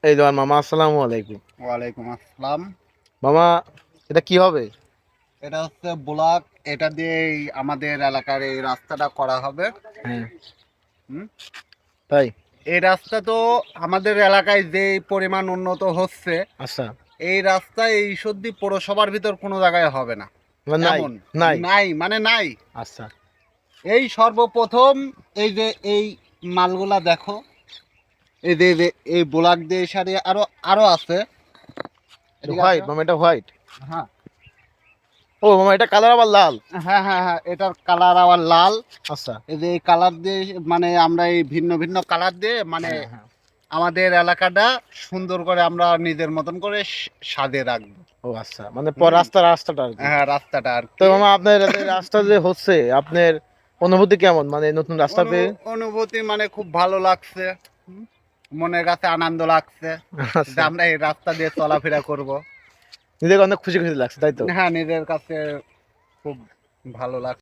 এই যে আমার মামা, আসসালামু আলাইকুম। ওয়ালাইকুম আসসালাম। মামা, এটা কি হবে? এটা হচ্ছে ব্লক। এটা দিয়েই আমাদের এলাকার এই রাস্তাটা করা হবে। হ্যাঁ, হুম। তাই? এই রাস্তা তো আমাদের এলাকায় যে পরিমাণ উন্নত হচ্ছে, আচ্ছা, এই রাস্তা এই সত্যি পৌরসভার ভিতর কোনো জায়গায় হবে না মানে নাই? এমন। নাই? নাই মানে নাই। আচ্ছা। এই সর্বপ্রথম এই যে এই মালগুলা দেখো, এই যে এই ব্লক দিয়ে সারি আরো আরো আছে। এটা এদিকে হোয়াইট আসো। মামা, এটা হোয়াইট। হ্যাঁ, ও মামা, এটা কালার আবার লাল। হ্যাঁ, হ্যাঁ, হ্যাঁ, এটার কালার আবার লাল। আচ্ছা। এই যে এই কালার দিয়ে মানে আমরা এই ভিন্ন ভিন্ন কালার দিয়ে মানে হ্যাঁ, হ্যাঁ। আমাদের এলাকাটা সুন্দর করে আমরা নিজের মতন করে সাজে রাখবো। ও আচ্ছা, মানে পর রাস্তাটা আর কি। হ্যাঁ, রাস্তাটা আর তো কি। মামা, আপনার এই রাস্তা যে হচ্ছে, আপনার অনুভূতি কেমন, মানে নতুন রাস্তা পেয়ে? অনুভূতি মানে খুব ভালো লাগছে। হুম, মনের কাছে আনন্দ লাগছে যে আচ্ছা, আমরা এই রাস্তা দিয়ে চলাফেরা করব। নিজেকে অনেক খুশি খুশি লাগছে, তাই তো? হ্যাঁ, নিজের কাছে খুব ভালো লাগছে।